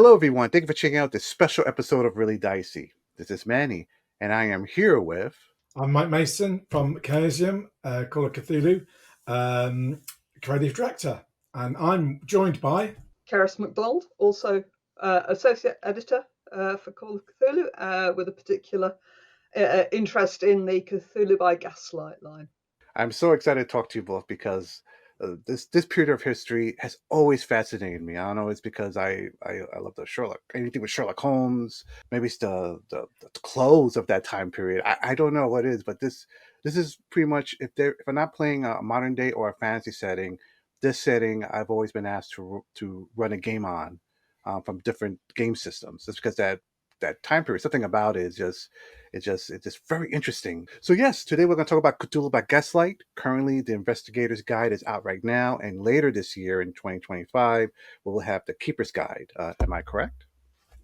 Hello, everyone. Thank you for checking out this special episode of Really Dicey. This is Manny, and I am here with. I'm Mike Mason from Chaosium, Call of Cthulhu, creative director, and I'm joined by Keris McDonald, also associate editor for Call of Cthulhu, with a particular interest in the Cthulhu By Gaslight line. I'm so excited to talk to you both because this period of history has always fascinated me. I don't know, it's because I love the Sherlock, anything with Sherlock Holmes. Maybe it's the close of that time period. I don't know what it is, but this is pretty much if I'm not playing a modern day or a fantasy setting, this setting I've always been asked to run a game on from different game systems. Just because that time period, something about it is it's just very interesting. So yes, today we're going to talk about Cthulhu by Gaslight. Currently, the Investigator's Guide is out right now, and later this year in 2025, we'll have the Keeper's Guide. Am I correct?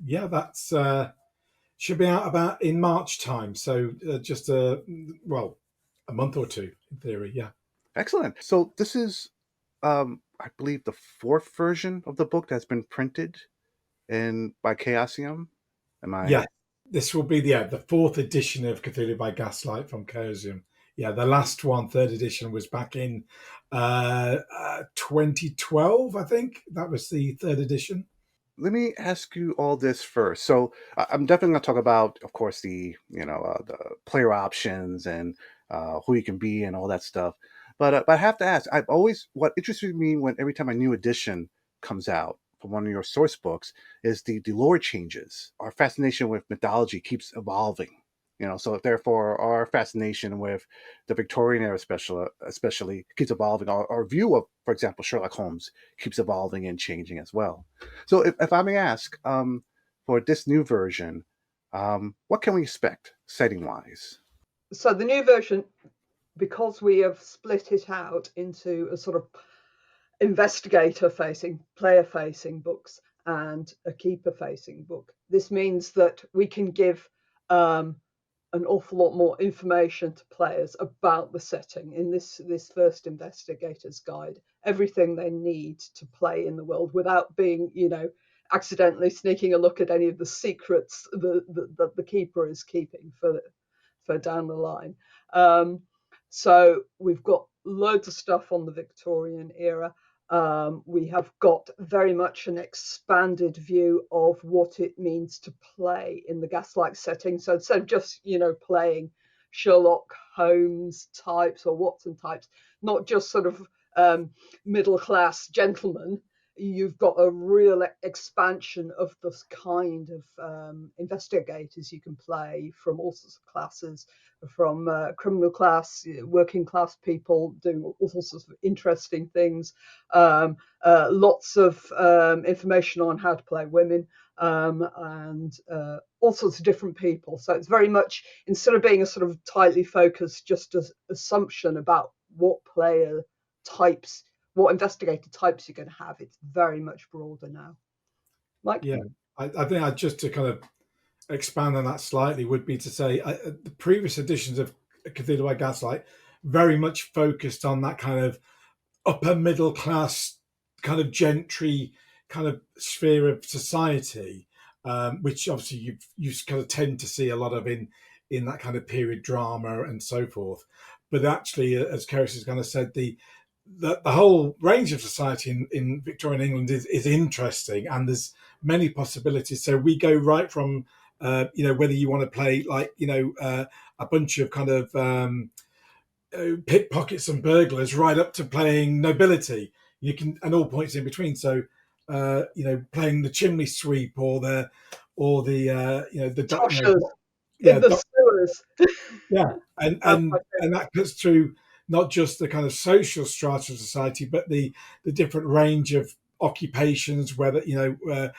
Yeah, that's should be out about in March time. So just a month or two in theory. Yeah, excellent. So this is, I believe, the fourth version of the book that's been printed by Chaosium. Yeah, this will be the fourth edition of Cthulhu by Gaslight from Chaosium. Yeah, the last one, third edition, was back in 2012, I think. That was the third edition. Let me ask you all this first. So I'm definitely going to talk about, of course, the player options and who you can be and all that stuff. But I have to ask, what interested me every time a new edition comes out from one of your source books is the lore changes. Our fascination with mythology keeps evolving. So therefore our fascination with the Victorian era especially keeps evolving. Our view of, for example, Sherlock Holmes keeps evolving and changing as well. So if I may ask, for this new version, what can we expect setting-wise? So the new version, because we have split it out into a sort of investigator-facing, player-facing books and a keeper-facing book, this means that we can give an awful lot more information to players about the setting in this first investigator's guide, everything they need to play in the world without being, accidentally sneaking a look at any of the secrets that the keeper is keeping for down the line. So we've got loads of stuff on the Victorian era. We have got very much an expanded view of what it means to play in the Gaslight setting. So instead of just, playing Sherlock Holmes types or Watson types, not just sort of middle-class gentlemen, you've got a real expansion of this kind of investigators you can play from all sorts of classes, from criminal class, working class people doing all sorts of interesting things, lots of information on how to play women, and all sorts of different people. So it's very much, instead of being a sort of tightly focused just assumption about what player types, what investigator types you're going to have, it's very much broader now. Mike? Yeah, I think just to kind of expand on that slightly would be to say the previous editions of Cthulhu by Gaslight very much focused on that kind of upper middle class kind of gentry kind of sphere of society, which obviously you kind of tend to see a lot of in that kind of period drama and so forth. But actually, as Keris has kind of said, the whole range of society in Victorian England is interesting, and there's many possibilities. So we go right from whether you want to play like a bunch of kind of pickpockets and burglars, right up to playing nobility. You can, and all points in between. So playing the chimney sweep or the Toshers in the sewers. Yeah, and that cuts through not just the kind of social strata of society, but the different range of occupations, whether they're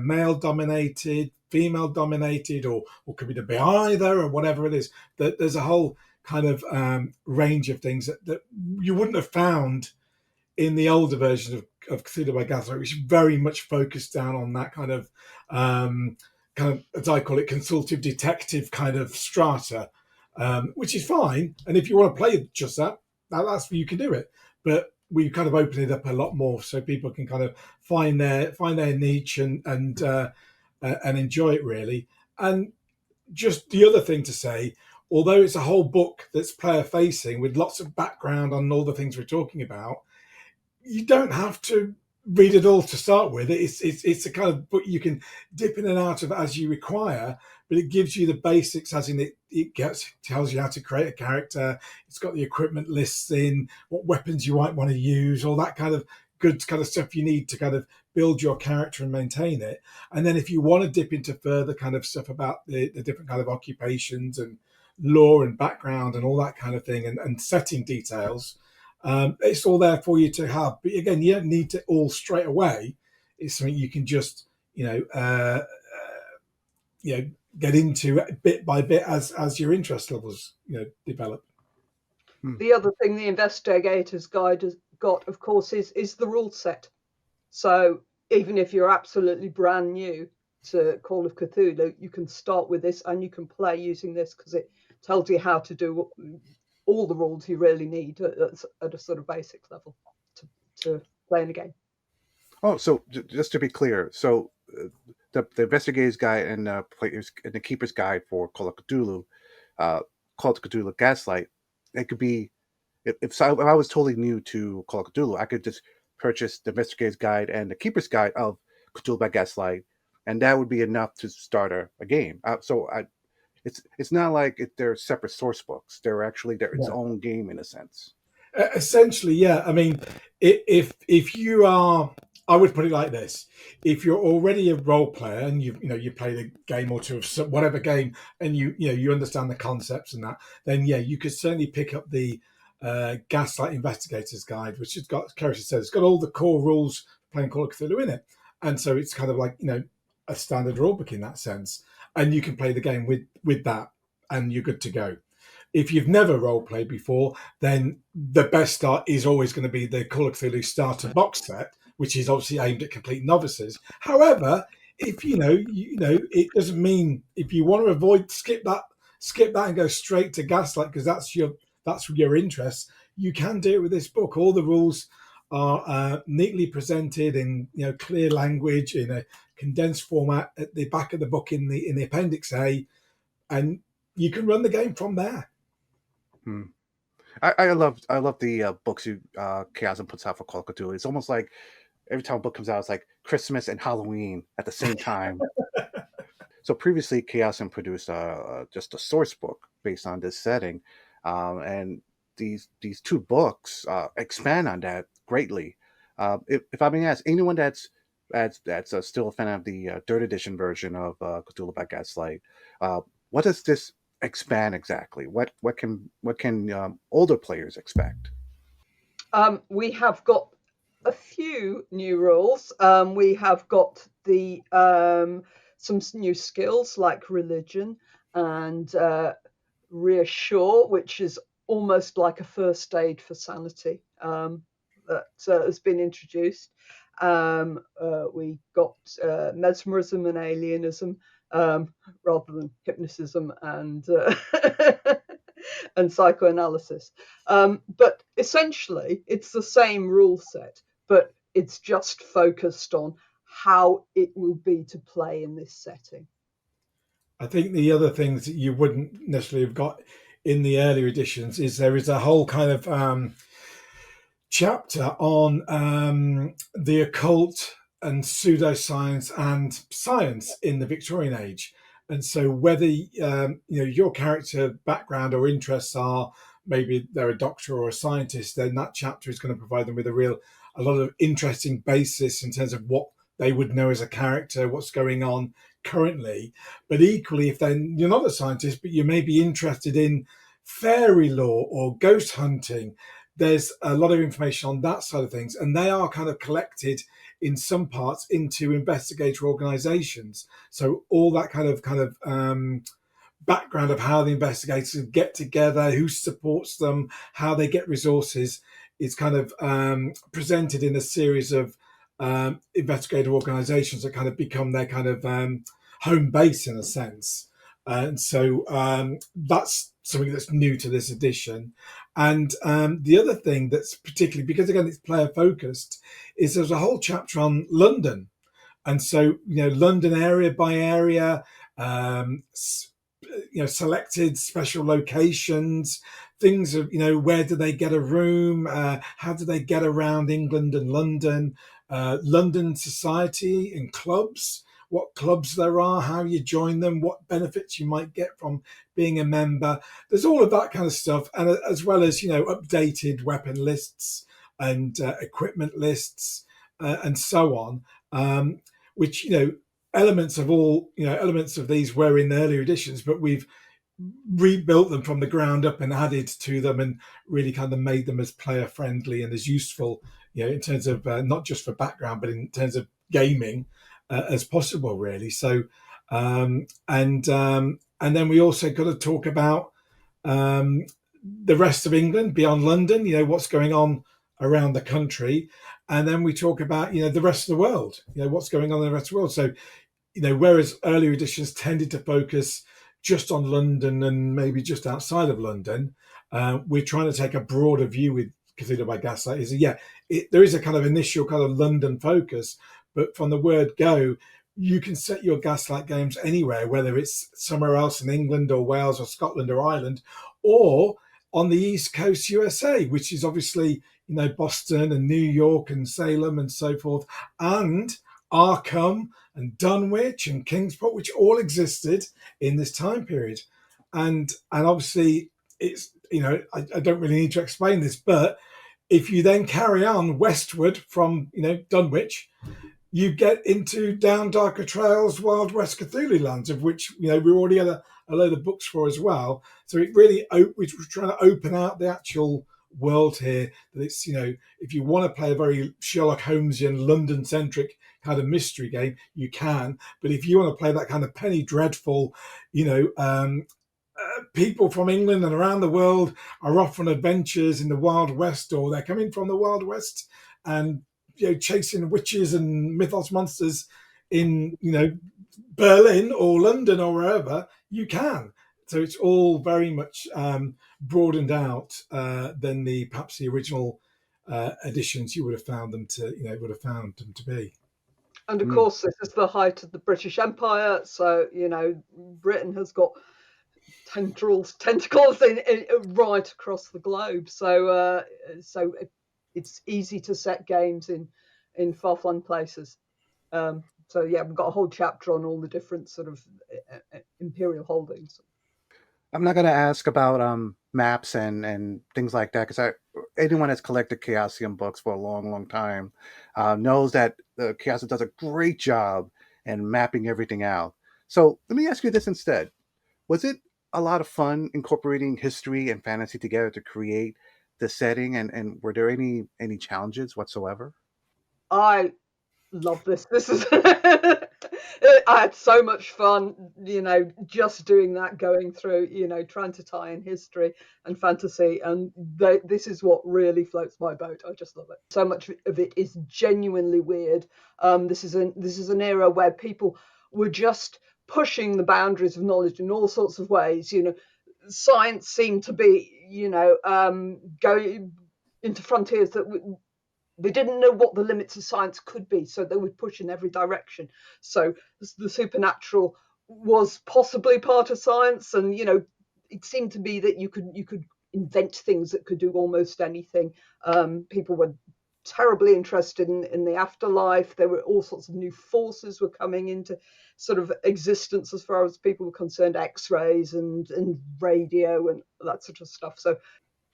male dominated, female dominated, or could be either, or whatever it is. That there's a whole kind of range of things that you wouldn't have found in the older versions of Cthulhu by Gaslight, which is very much focused down on that kind of as I call it, consultative detective kind of strata, which is fine. And if you want to play just that's you can do it. But we kind of open it up a lot more so people can kind of find their niche and enjoy it really. And just the other thing to say, although it's a whole book that's player facing with lots of background on all the things we're talking about, you don't have to read it all to start with. It's a kind of book you can dip in and out of as you require, but it gives you the basics, as in it tells you how to create a character. It's got the equipment lists in, what weapons you might want to use, all that kind of good kind of stuff you need to kind of build your character and maintain it. And then if you want to dip into further kind of stuff about the different kind of occupations and lore and background and all that kind of thing, and setting details, it's all there for you to have. But again, you don't need it all straight away. It's something you can just, get into bit by bit as your interest levels, develop. The other thing the Investigator's Guide has got, of course, is the rule set. So even if you're absolutely brand new to Call of Cthulhu, you can start with this and you can play using this because it tells you how to do all the rules you really need at a sort of basic level to play in a game. Oh, so just to be clear, so the Investigator's Guide and the Keeper's Guide for Call of Cthulhu, Call of Cthulhu Gaslight, it could be, if I was totally new to Call of Cthulhu, I could just purchase the Investigator's Guide and the Keeper's Guide of Cthulhu by Gaslight, and that would be enough to start a game. It's not like they're separate source books. They're actually its own game in a sense. Essentially, yeah. I mean, if you are, I would put it like this: if you're already a role player and you played a game or two of whatever game, and you understand the concepts and that, then yeah, you could certainly pick up the Gaslight Investigator's Guide, which has got, Keris says, it's got all the core rules for playing Call of Cthulhu in it, and so it's kind of like a standard rulebook in that sense, and you can play the game with that, and you're good to go. If you've never role played before, then the best start is always going to be the Call of Cthulhu starter box set, which is obviously aimed at complete novices. However, if it doesn't mean, if you want to avoid skip that and go straight to Gaslight because that's your interest, you can do it with this book. All the rules are neatly presented in clear language in a condensed format at the back of the book in the Appendix A, and you can run the game from there. I love the books Chaosium puts out for Call of Cthulhu. It's almost like every time a book comes out, it's like Christmas and Halloween at the same time. So previously, Chaosium produced just a source book based on this setting, and these two books expand on that greatly. If I may ask, anyone that's still a fan of the third edition version of Cthulhu by Gaslight, what does this expand exactly? What can older players expect? We have got a few new rules. We have got the some new skills like religion and reassure, which is almost like a first aid for sanity, that has been introduced. We got mesmerism and alienism, rather than hypnotism and and psychoanalysis. But essentially, it's the same rule set, but it's just focused on how it will be to play in this setting. I think the other things that you wouldn't necessarily have got in the earlier editions is there is a whole kind of chapter on the occult and pseudoscience and science in the Victorian age. And so whether your character background or interests are, maybe they're a doctor or a scientist, then that chapter is going to provide them with a lot of interesting basis in terms of what they would know as a character, what's going on currently. But equally, if then you're not a scientist, but you may be interested in fairy lore or ghost hunting, there's a lot of information on that side of things, and they are kind of collected in some parts into investigator organizations. So all that kind of background of how the investigators get together, who supports them, how they get resources, is kind of presented in a series of investigator organizations that kind of become their kind of home base in a sense. And so that's something that's new to this edition. And the other thing that's particularly, because again it's player focused, is there's a whole chapter on London. And so, London area by area, selected special locations, things of, where do they get a room? How do they get around England and London? London society and clubs, what clubs there are, how you join them, what benefits you might get from being a member. There's all of that kind of stuff. And as well as, updated weapon lists and equipment lists and so on, which, elements of these were in earlier editions, but we've rebuilt them from the ground up and added to them and really kind of made them as player friendly and as useful, in terms of not just for background, but in terms of gaming as possible, really. So, and then we also got to talk about the rest of England beyond London, what's going on around the country. And then we talk about, the rest of the world, what's going on in the rest of the world. So, whereas earlier editions tended to focus just on London and maybe just outside of London, we're trying to take a broader view with Cthulhu by Gaslight. There is a kind of initial kind of London focus, but from the word go, you can set your Gaslight games anywhere, whether it's somewhere else in England or Wales or Scotland or Ireland, or on the East Coast USA, which is obviously, Boston and New York and Salem and so forth, and Arkham and Dunwich and Kingsport, which all existed in this time period. And obviously it's, I don't really need to explain this, but if you then carry on westward from, Dunwich, you get into Down Darker Trails, Wild West Cthulhu lands, of which, we already had a load of books for as well. So it really, we're trying to open out the actual world here, that it's, if you want to play a very Sherlock Holmesian, London-centric kind of mystery game, you can. But if you want to play that kind of penny dreadful, people from England and around the world are off on adventures in the Wild West, or they're coming from the Wild West and chasing witches and mythos monsters in Berlin or London or wherever, you can. So it's all very much broadened out than perhaps the original editions you would have found them to be. And of course, this is the height of the British Empire, so Britain has got tentacles right across the globe. So it's easy to set games in far-flung places. So yeah, we've got a whole chapter on all the different sort of imperial holdings. I'm not going to ask about maps and things like that, because anyone that's collected Chaosium books for a long, long time knows that the Chaosium does a great job in mapping everything out. So let me ask you this instead. Was it a lot of fun incorporating history and fantasy together to create the setting, and were there any challenges whatsoever? I love this. This is I had so much fun, just doing that, going through, trying to tie in history and fantasy, and this is what really floats my boat. I just love it. So much of it is genuinely weird. This is an era where people were just pushing the boundaries of knowledge in all sorts of ways. Science seemed to be, going into frontiers that they didn't know what the limits of science could be, so they would push in every direction. So the supernatural was possibly part of science, and it seemed to be that you could invent things that could do almost anything. People were terribly interested in the afterlife. There were all sorts of new forces were coming into sort of existence as far as people were concerned, X-rays and radio and that sort of stuff. So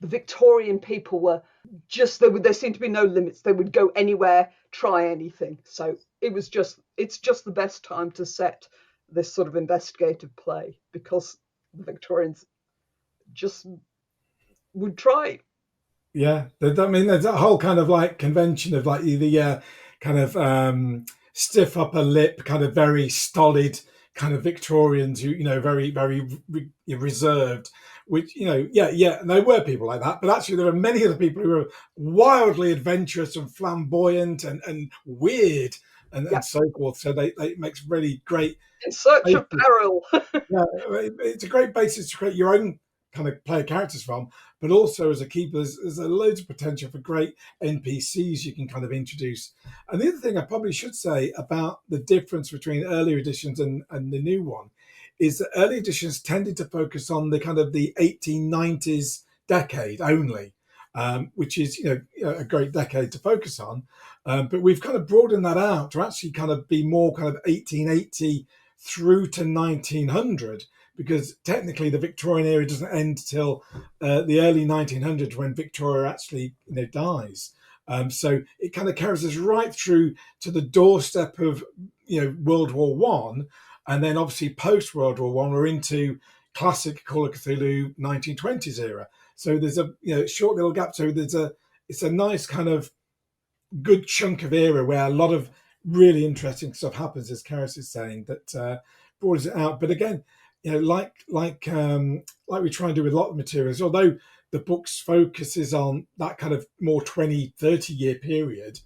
the Victorian people were just, there seemed to be no limits. They would go anywhere, try anything. So it's just the best time to set this sort of investigative play, because the Victorians just would try. Yeah, there's that whole kind of like convention of like the kind of stiff upper lip, kind of very stolid kind of Victorians who, very, very reserved, which, and there were people like that, but actually there are many other people who are wildly adventurous and flamboyant and weird and so forth. So it makes really great. In search of peril. Yeah, it's a great basis to create your own kind of player characters from, but also as a keeper, there's loads of potential for great NPCs you can kind of introduce. And the other thing I probably should say about the difference between earlier editions and the new one is that early editions tended to focus on the kind of the 1890s decade only, which is a great decade to focus on. But we've kind of broadened that out to actually kind of be more kind of 1880 through to 1900, because technically the Victorian era doesn't end till the early 1900s when Victoria actually dies. So it kind of carries us right through to the doorstep of World War One, and then obviously post World War One we're into classic Call of Cthulhu 1920s era. So there's a short little gap. So it's a nice kind of good chunk of era where a lot of really interesting stuff happens, as Keris is saying, that broadens it out. But again, like we try and do with a lot of materials, although the book's focuses on that kind of more 20, 30 year period,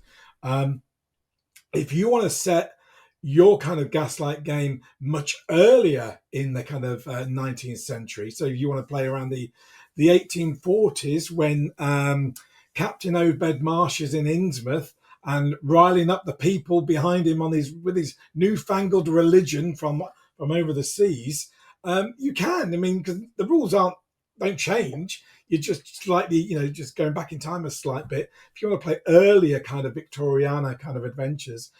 if you want to set your kind of Gaslight game much earlier in the kind of 19th century, so you want to play around the 1840s when Captain Obed Marsh is in Innsmouth and riling up the people behind him with his newfangled religion from over the seas, you can. I mean, because the rules don't change. You're just slightly, just going back in time a slight bit. If you want to play earlier kind of Victoriana kind of adventures,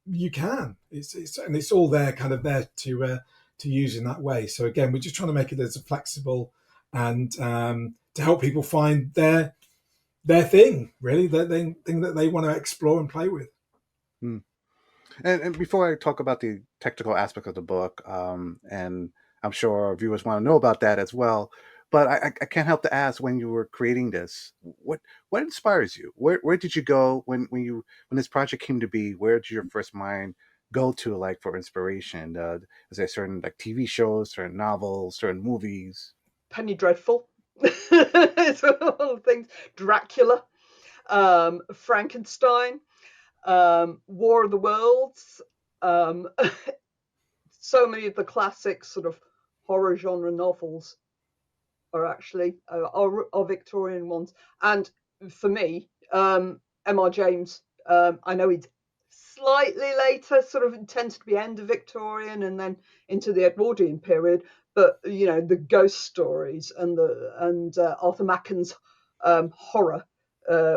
you can. It's all there, kind of there to use in that way. So again, we're just trying to make it as flexible and to help people find their thing, really, their thing that they want to explore and play with. And before I talk about the technical aspect of the book, and I'm sure our viewers want to know about that as well, but I can't help to ask, when you were creating this, what inspires you? Where did you go when this project came to be? Where did your first mind go to, like, for inspiration? Is there certain like TV shows, certain novels, certain movies? Penny Dreadful. It's all the things. Dracula, Frankenstein, War of the Worlds. So many of the classic sort of horror genre novels are actually are Victorian ones. And for me, M.R. James, I know he's slightly later, sort of tends to be end of Victorian and then into the Edwardian period. But the ghost stories and Arthur Macken's horror,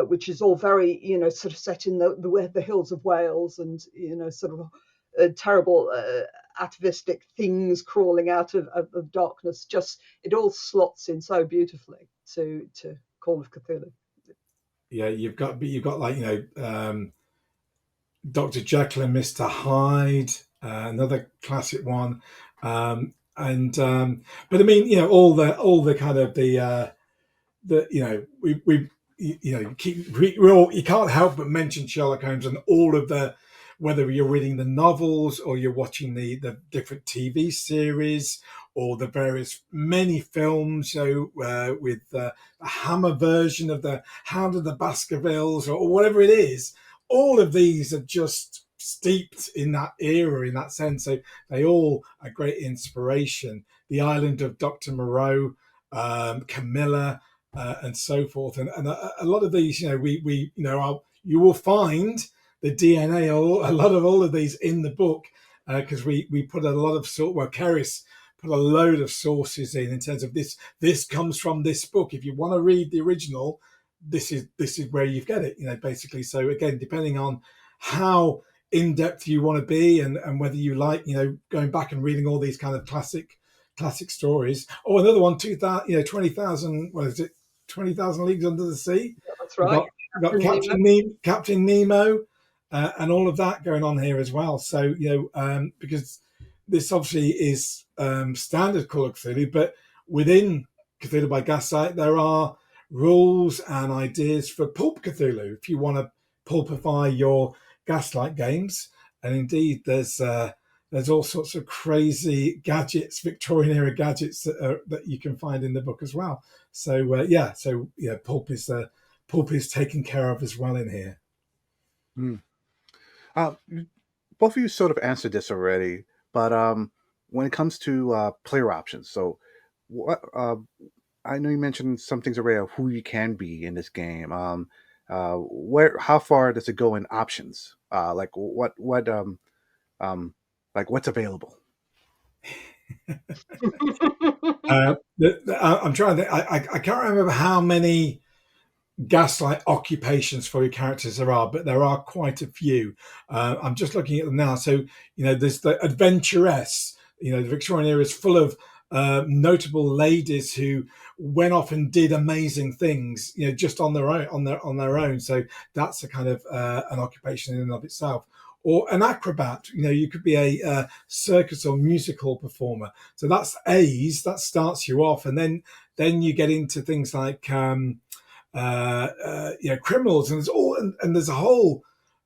which is all very sort of set in the hills of Wales, and sort of terrible atavistic things crawling out of darkness. Just it all slots in so beautifully to Call of Cthulhu. Yeah, you've got like Dr. Jekyll and Mr. Hyde, another classic one. But I mean, all the kind of the we you can't help but mention Sherlock Holmes and all of the, whether you're reading the novels or you're watching the different TV series or the various many films, with the Hammer version of the Hound of the Baskervilles or whatever it is. All of these are just steeped in that era, in that sense. So they all are great inspiration. The Island of Dr. Moreau, Camilla, and so forth, and a lot of these, you will find the DNA, or a lot of all of these in the book, because we put a lot of Keris put a load of sources in terms of this comes from this book. If you want to read the original, this is where you get it, basically. So again, depending on how in depth you want to be and whether you like going back and reading all these kind of classic stories. Oh, another one, 20,000, what is it, 20,000 Leagues Under the Sea. Yeah, that's right. We've got Captain Nemo, and all of that going on here as well. So because this obviously is standard Call of Cthulhu, but within Cthulhu by Gaslight there are rules and ideas for Pulp Cthulhu if you want to pulpify your Gaslight games. And indeed, there's all sorts of crazy gadgets, Victorian era gadgets that you can find in the book as well. So pulp is taken care of as well in here. Both of you sort of answered this already, but when it comes to player options, so what I know you mentioned some things already of who you can be in this game. Where, how far does it go in options? Like um, like what's available? I'm trying to think, I can't remember how many gaslight occupations for your characters there are, but there are quite a few. I'm just looking at them now. So, there's the adventuress. The Victorian era is full of notable ladies who went off and did amazing things, just on their own, on their own. So that's a kind of an occupation in and of itself. Or an acrobat, you could be a circus or musical performer. So that's A's, that starts you off, and then you get into things like criminals, and there's a whole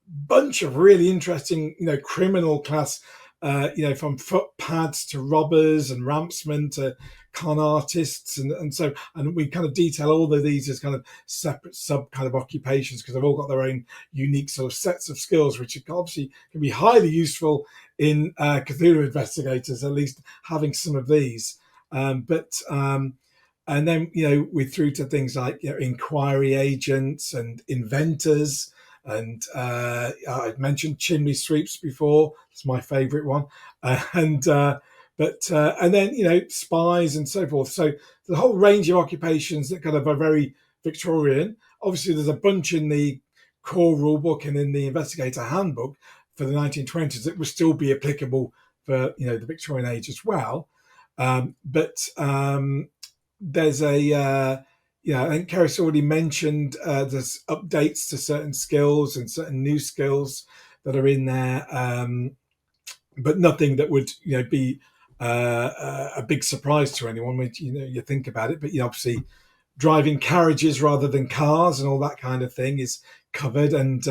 bunch of really interesting, criminal class, from footpads to robbers and rampsmen to con artists, and we kind of detail all of these as kind of separate sub kind of occupations because they've all got their own unique sort of sets of skills, which obviously can be highly useful in Cthulhu investigators, at least having some of these. And then, we're through to things like inquiry agents and inventors. And I've mentioned chimney sweeps before. It's my favourite one. And then, spies and so forth. So the whole range of occupations that kind of are very Victorian. Obviously, there's a bunch in the core rulebook and in the investigator handbook for the 1920s that will still be applicable for, the Victorian age as well. There's I think Keris already mentioned there's updates to certain skills and certain new skills that are in there, but nothing that would be a big surprise to anyone when you think about it. But obviously, driving carriages rather than cars and all that kind of thing is covered, and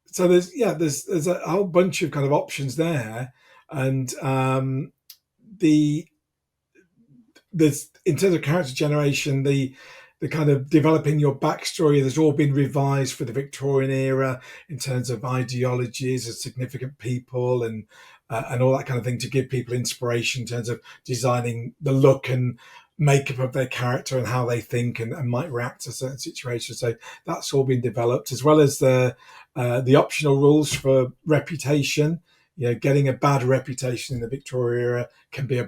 so there's a whole bunch of kind of options there, and there's, in terms of character generation, the kind of developing your backstory has all been revised for the Victorian era in terms of ideologies of significant people and all that kind of thing to give people inspiration in terms of designing the look and makeup of their character and how they think and might react to certain situations. So that's all been developed, as well as the optional rules for reputation. Getting a bad reputation in the Victorian era can be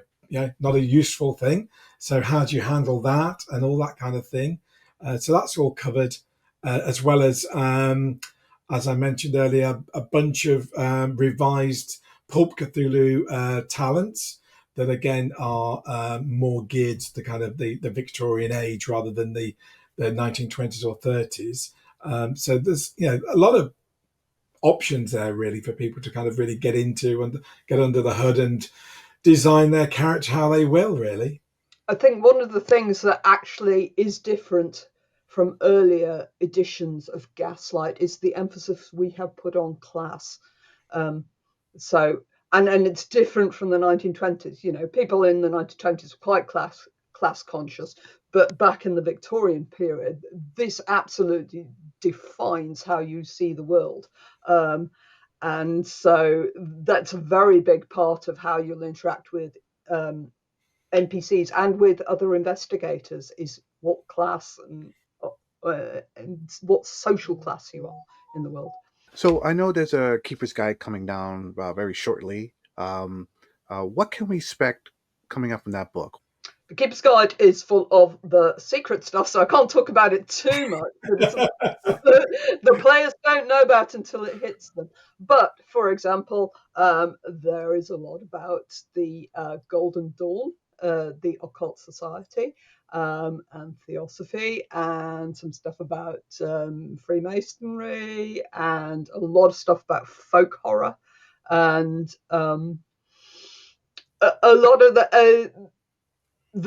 not a useful thing. So how do you handle that and all that kind of thing? So that's all covered, as well as I mentioned earlier, a bunch of revised Pulp Cthulhu talents that again are more geared to the kind of the Victorian age rather than the 1920s or 30s. So there's a lot of options there really for people to kind of really get into and get under the hood and design their character how they will, really. I think one of the things that actually is different from earlier editions of Gaslight is the emphasis we have put on class. So it's different from the 1920s. People in the 1920s were quite class conscious, but back in the Victorian period, this absolutely defines how you see the world. And so that's a very big part of how you'll interact with NPCs and with other investigators, is what class and what social class you are in the world. So I know there's a Keeper's Guide coming down very shortly. What can we expect coming up in that book? The Keeper's Guide is full of the secret stuff, so I can't talk about it too much. The players don't know about until it hits them. But, for example, there is a lot about the Golden Dawn, the Occult Society, and Theosophy, and some stuff about Freemasonry, and a lot of stuff about folk horror, and a lot of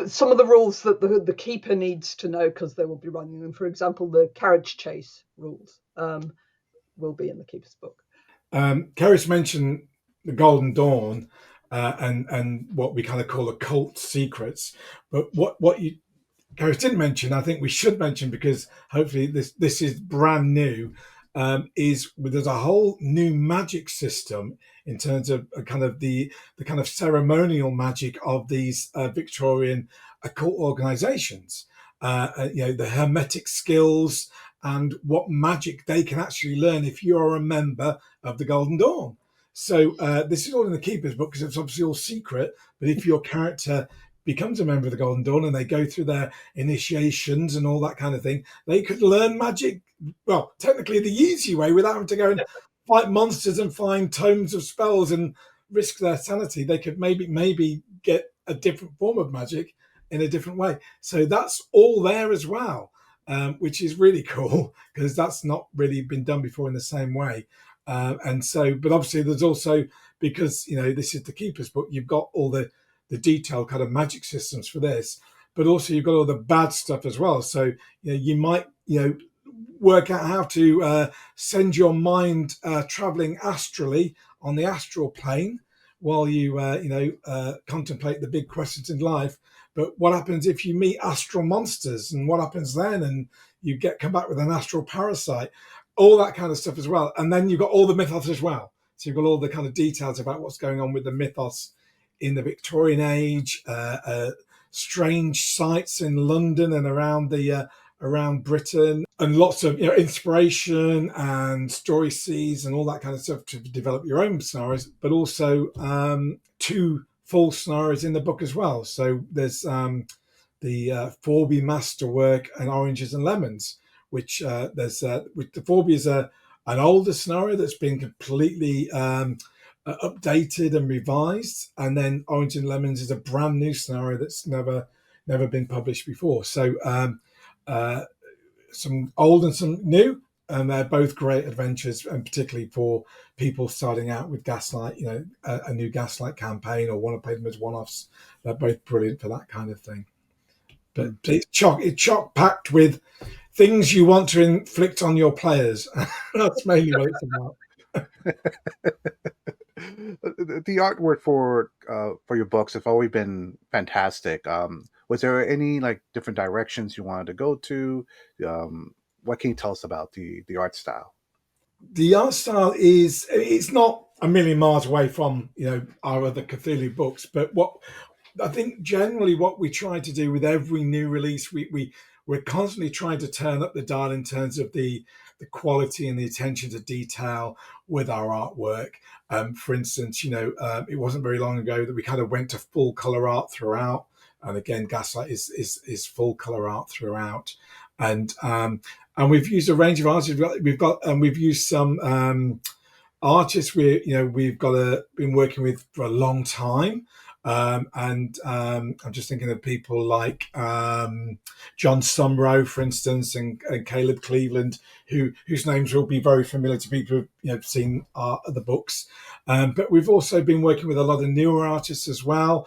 some of the rules that the keeper needs to know, because they will be running them. For example, the carriage chase rules will be in the keeper's book. Keris mentioned the Golden Dawn and what we kind of call occult secrets, but what Keris didn't mention, I think we should mention, because hopefully this is brand new, is there's a whole new magic system in terms of kind of the kind of ceremonial magic of these Victorian occult organizations, the hermetic skills and what magic they can actually learn if you are a member of the Golden Dawn. So this is all in the Keeper's book because it's obviously all secret. But if your character becomes a member of the Golden Dawn and they go through their initiations and all that kind of thing, they could learn magic, well, technically the easy way without having to go and fight monsters and find tomes of spells and risk their sanity. They could maybe get a different form of magic in a different way. So that's all there as well, which is really cool because that's not really been done before in the same way. And so, but obviously there's also, because, this is the Keeper's book, you've got all the detailed kind of magic systems for this, but also you've got all the bad stuff as well. So, you might, work out how to send your mind traveling astrally on the astral plane while you, contemplate the big questions in life. But what happens if you meet astral monsters, and what happens then? And you come back with an astral parasite, all that kind of stuff as well. And then you've got all the mythos as well. So you've got all the kind of details about what's going on with the mythos in the Victorian age, strange sites in London and around Britain, and lots of inspiration and story seeds and all that kind of stuff to develop your own scenarios, but also 2 full scenarios in the book as well. So there's the Forby Masterwork and Oranges and Lemons, which the Forby is an older scenario that's been completely updated and revised, and then Orange and Lemons is a brand new scenario that's never been published before. So some old and some new, and they're both great adventures, and particularly for people starting out with Gaslight, a new Gaslight campaign, or want to play them as one-offs. They're both brilliant for that kind of thing. But it's chock packed with things you want to inflict on your players. That's mainly what it's about. The artwork for your books have always been fantastic. Was there any different directions you wanted to go to? What can you tell us about the art style? The art style it's not a million miles away from our other Cthulhu books, but what I think generally what we try to do with every new release, we're constantly trying to turn up the dial in terms of the quality and the attention to detail with our artwork. For instance, it wasn't very long ago that we kind of went to full color art throughout. And again, Gaslight is full color art throughout. And we've used a range of artists. We've used some artists we've been working with for a long time. I'm just thinking of people like John Sumrow, for instance, and Caleb Cleveland, whose names will be very familiar to people who've seen the books. But we've also been working with a lot of newer artists as well,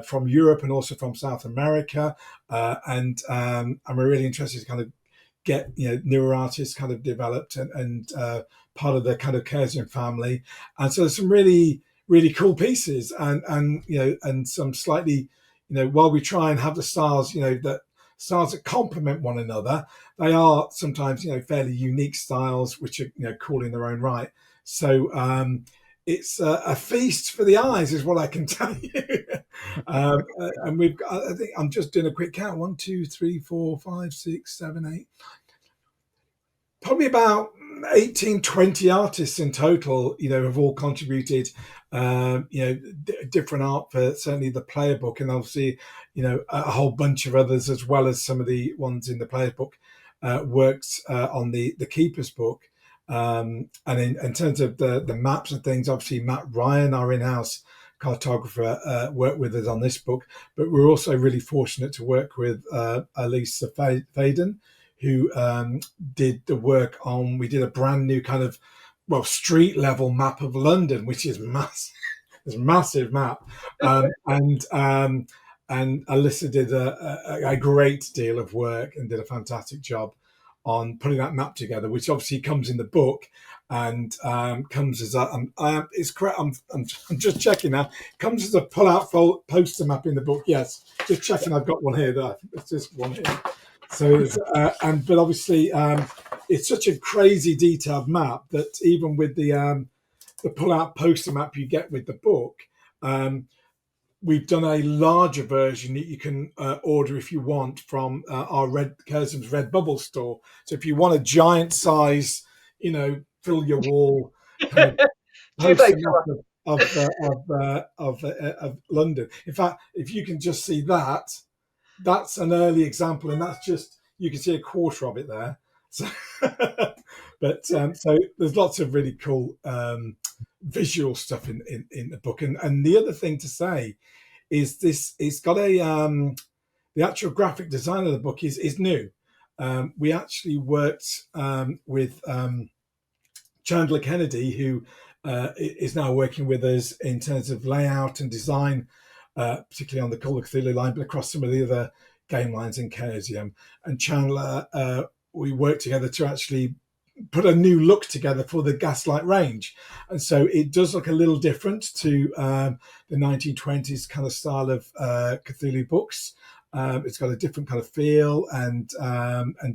from Europe and also from South America. And we're really interested to kind of get newer artists kind of developed and part of the kind of Chaosium family. And so there's some really cool pieces and some slightly, while we try and have the styles, that styles that complement one another, they are sometimes, fairly unique styles, which are, cool in their own right. So it's a feast for the eyes is what I can tell you. And we've got, I think I'm just doing a quick count. 1, 2, 3, 4, 5, 6, 7, 8, probably about 18, 20 artists in total, have all contributed, different art for certainly the player book, and obviously, a whole bunch of others, as well as some of the ones in the player book, worked on the Keeper's book. And in terms of the maps and things, obviously Matt Ryan, our in-house cartographer, worked with us on this book, but we're also really fortunate to work with Elisa Faden, who did the work on, we did a brand new kind of, street level map of London, which is massive. It's a massive map. And Alyssa did a great deal of work and did a fantastic job on putting that map together, which obviously comes in the book and comes as it's correct. I'm just checking now. It comes as a pull-out poster map in the book. Yes, just checking. I've got one here. It's just one here. So, but obviously, it's such a crazy detailed map that even with the pull-out poster map you get with the book, we've done a larger version that you can order if you want from our Chaosium's Redbubble store. So if you want a giant size, fill your wall kind of Duvet poster cover. of London. In fact, if you can just see that, that's an early example, and that's just, you can see a quarter of it there. So, but so there's lots of really cool visual stuff in the book. And the other thing to say is this: it's got a the actual graphic design of the book is new. We actually worked with Chandler Kennedy, who is now working with us in terms of layout and design, particularly on the Call of Cthulhu line, but across some of the other game lines in Chaosium. And Chandler, we worked together to actually put a new look together for the Gaslight range. And so it does look a little different to the 1920s kind of style of Cthulhu books. It's got a different kind of feel and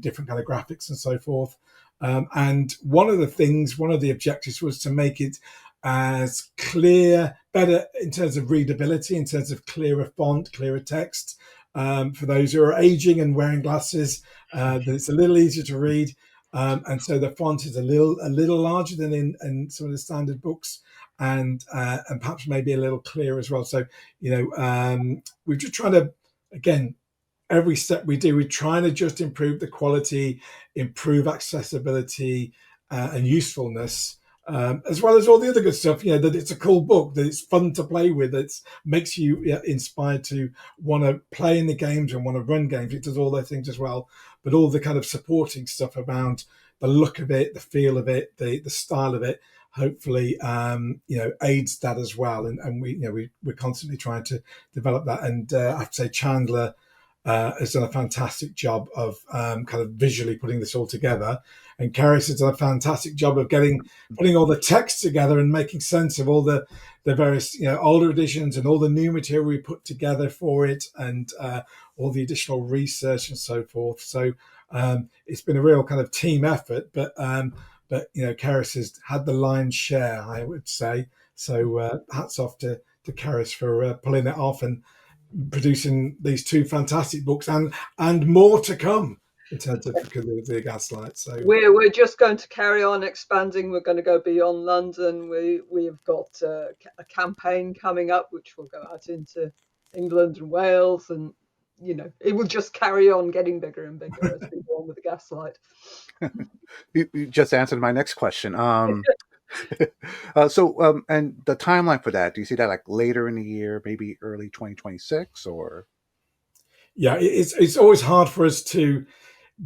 different kind of graphics and so forth. And one of the objectives was to make it as clear, better in terms of readability, in terms of clearer font, clearer text. For those who are aging and wearing glasses, that it's a little easier to read. And so the font is a little larger than in some of the standard books, and perhaps maybe a little clearer as well. So, we're just trying to, again, every step we do, we're trying to just improve the quality, improve accessibility and usefulness, as well as all the other good stuff. That it's a cool book, that it's fun to play with, that makes you inspired to want to play in the games and want to run games. It does all those things as well, but all the kind of supporting stuff around the look of it, the feel of it, the style of it, hopefully aids that as well. And we're constantly trying to develop that. And I have to say, Chandler has done a fantastic job of kind of visually putting this all together, and Keris has done a fantastic job of putting all the text together and making sense of all the various older editions and all the new material we put together for it, and all the additional research and so forth. So it's been a real kind of team effort, but Keris has had the lion's share, I would say. So hats off to Keris for pulling it off and producing these two fantastic books, and more to come in terms of the Gaslight. So we're just going to carry on expanding. We're going to go beyond London. We have got a campaign coming up, which will go out into England and Wales, and it will just carry on getting bigger and bigger as we go on with the Gaslight. You just answered my next question. And the timeline for that, do you see that like later in the year, maybe early 2026, or? Yeah, it's always hard for us to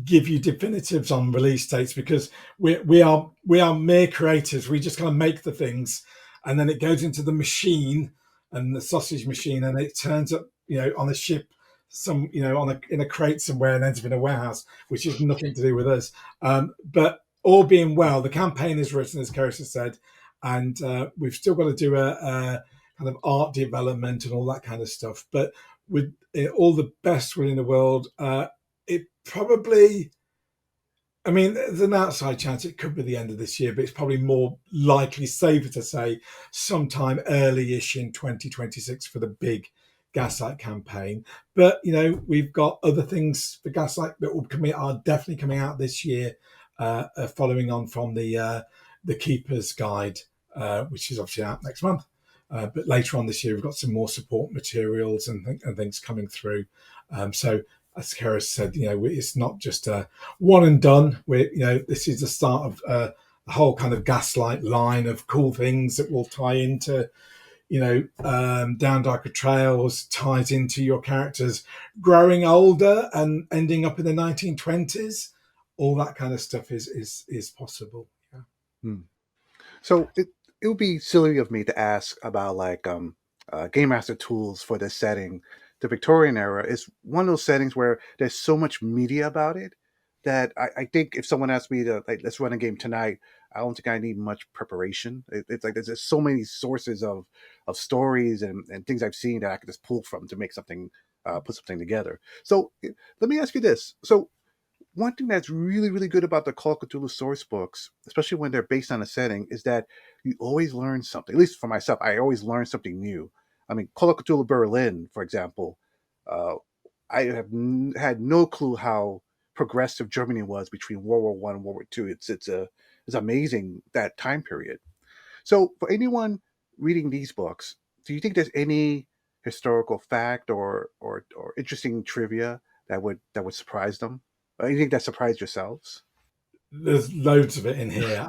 give you definitives on release dates, because we are mere creators. We just kind of make the things, and then it goes into the machine, and the sausage machine, and it turns up on a ship, in a crate somewhere, and ends up in a warehouse, which has nothing to do with us. But all being well, the campaign is written, as Keris has said, and we've still got to do a kind of art development and all that kind of stuff. But with all the best will in the world, it probably, there's an outside chance it could be the end of this year, but it's probably more likely, safer to say, sometime early-ish in 2026 for the big Gaslight campaign. But we've got other things for Gaslight that are definitely coming out this year, following on from the Keeper's Guide, which is obviously out next month. But later on this year, we've got some more support materials and things coming through. So, as Keris said, it's not just a one and done. This is the start of the whole kind of Gaslight line of cool things that will tie into, Down Darker Trails, ties into your characters growing older and ending up in the 1920s. All that kind of stuff is possible. Yeah. So it would be silly of me to ask about Game Master tools for this setting. The Victorian era is one of those settings where there's so much media about it that I think if someone asked me to let's run a game tonight, I don't think I need much preparation. It's like there's so many sources of stories and things I've seen that I could just pull from to make something, put something together. So let me ask you this. So one thing that's really, really good about the Call of Cthulhu source books, especially when they're based on a setting, is that you always learn something. At least for myself, I always learn something new. I mean, Call of Cthulhu Berlin, for example. Uh, I have had no clue how progressive Germany was between World War I and World War II. It's amazing that time period. So, for anyone reading these books, do you think there's any historical fact or interesting trivia that would surprise them? Or anything that surprised yourselves? There's loads of it in here.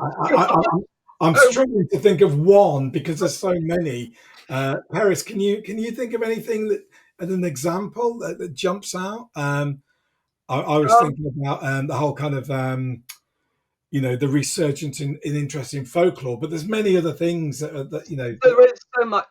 I'm struggling to think of one because there's so many. Paris, can you think of anything that as an example that jumps out? I was Um, thinking about the whole kind of the resurgence in interest in folklore, but there's many other things that. there is so much.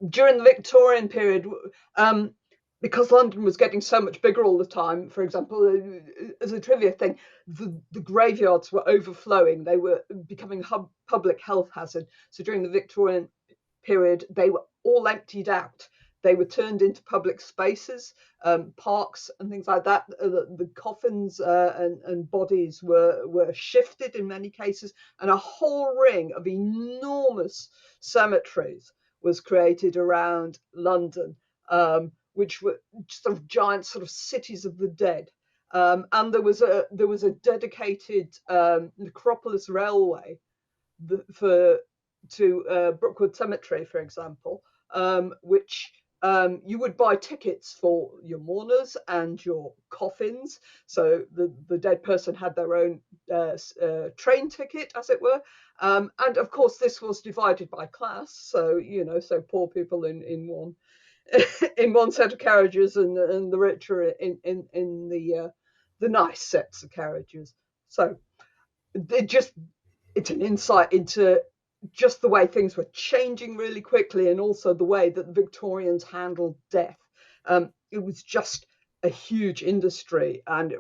During the Victorian period, um, because London was getting so much bigger all the time, for example, as a trivia thing, the graveyards were overflowing. They were becoming a public health hazard. So during the Victorian period, they were all emptied out. They were turned into public spaces, parks, and things like that. The coffins and bodies were shifted in many cases, and a whole ring of enormous cemeteries was created around London, which were sort of giant sort of cities of the dead. And there was a dedicated necropolis railway for to Brookwood Cemetery, for example, which you would buy tickets for your mourners and your coffins. So the dead person had their own train ticket, as it were. And of course, this was divided by class. So so poor people in one in one set of carriages, and the richer in the nice sets of carriages. So it's an insight into just the way things were changing really quickly, and also the way that the Victorians handled death. It was just a huge industry, and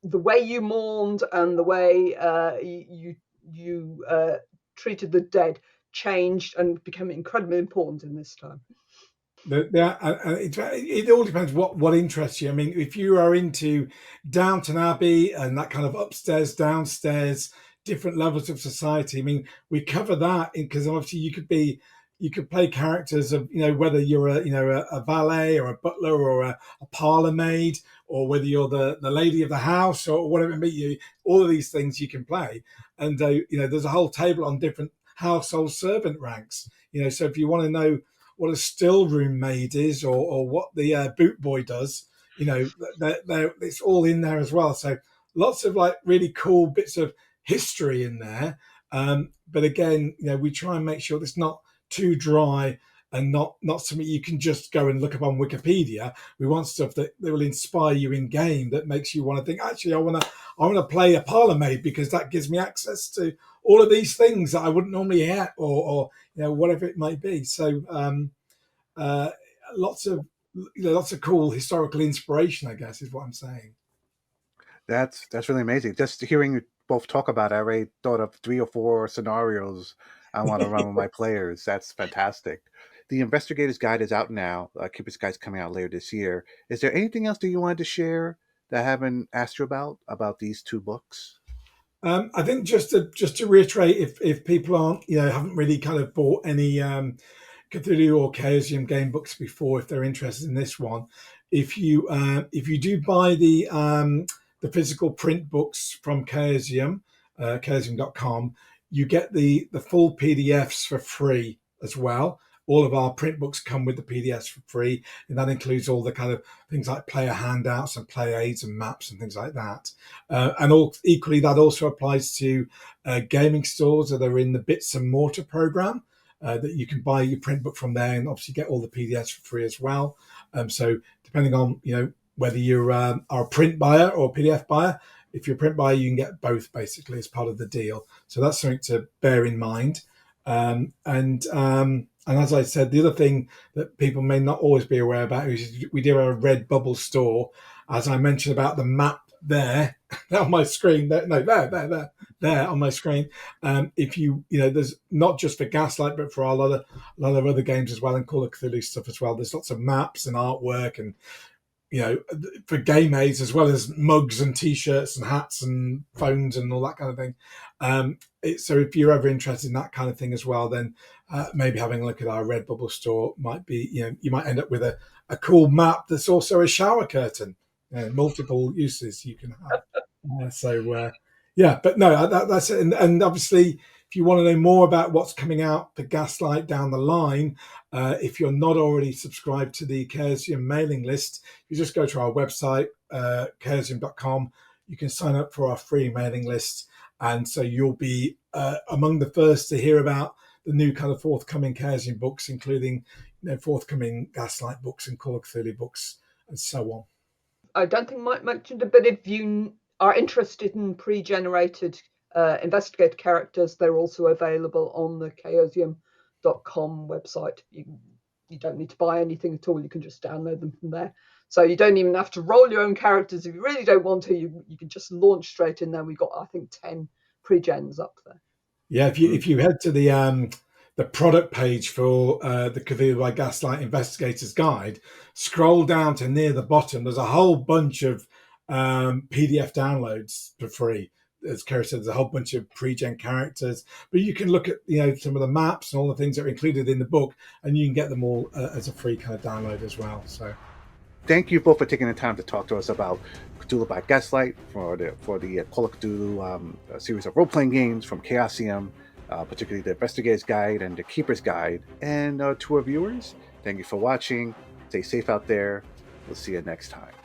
the way you mourned and the way you treated the dead changed and became incredibly important in this time. It all depends what interests you. I mean, if you are into Downton Abbey and that kind of upstairs, downstairs, different levels of society, I mean, we cover that because obviously you could play characters of whether you're a valet or a butler or a parlour maid, or whether you're the lady of the house or whatever it may be. All of these things you can play, and there's a whole table on different household servant ranks. So if you want to know what a still room maid is, or what the boot boy does. It's all in there as well. So lots of like really cool bits of history in there. But again, we try and make sure it's not too dry and not something you can just go and look up on Wikipedia. We want stuff that will inspire you in game, that makes you want to think, actually, I want to play a parlour maid because that gives me access to all of these things that I wouldn't normally get, or whatever it may be. So lots of cool historical inspiration, I guess, is what I'm saying. That's really amazing. Just hearing you both talk about it, I already thought of 3 or 4 scenarios I want to run with my players. That's fantastic. The Investigator's Guide is out now. Cupid's Guide's coming out later this year. Is there anything else that you wanted to share that I haven't asked you about these 2 books? I think just to reiterate, if people haven't really kind of bought any Cthulhu or Chaosium game books before, if they're interested in this one, if you do buy the physical print books from Chaosium, chaosium.com, you get the full PDFs for free as well. All of our print books come with the PDFs for free, and that includes all the kind of things like player handouts and play aids and maps and things like that. Equally, that also applies to gaming stores that are in the Bits and Mortar program, that you can buy your print book from there and obviously get all the PDFs for free as well. So depending on whether you are a print buyer or a PDF buyer, if you're a print buyer, you can get both basically as part of the deal. So that's something to bear in mind. And as I said, the other thing that people may not always be aware about is we do have a Redbubble store. As I mentioned about the map there on my screen, there on my screen. If there's not just for Gaslight, but for a lot of other games as well, and Call of Cthulhu stuff as well. There's lots of maps and artwork and for game aids, as well as mugs and t-shirts and hats and phones and all that kind of thing. So if you're ever interested in that kind of thing as well, then maybe having a look at our Redbubble store might be, you might end up with a cool map that's also a shower curtain. Multiple uses you can have. But no, that's it. And obviously, if you want to know more about what's coming out for Gaslight down the line, if you're not already subscribed to the Chaosium mailing list, you just go to our website, chaosium.com. You can sign up for our free mailing list. And so you'll be among the first to hear about the new kind of forthcoming Chaosium books, including forthcoming Gaslight books and Call of Cthulhu books and so on. I don't think Mike mentioned it, but if you are interested in pre-generated investigator characters, they're also available on the chaosium.com website. You don't need to buy anything at all. You can just download them from there. So you don't even have to roll your own characters. If you really don't want to, you can just launch straight in there. We've got, I think, 10 pre-gens up there. Yeah, if you head to the product page for the Cthulhu by Gaslight Investigator's Guide, scroll down to near the bottom. There's a whole bunch of PDF downloads for free. As Kerry said, there's a whole bunch of pre-gen characters, but you can look at some of the maps and all the things that are included in the book, and you can get them all as a free kind of download as well. So, thank you both for taking the time to talk to us about Cthulhu by Gaslight for the Call of Cthulhu series of role-playing games from Chaosium, particularly the Investigator's Guide and the Keeper's Guide. And to our viewers, thank you for watching. Stay safe out there. We'll see you next time.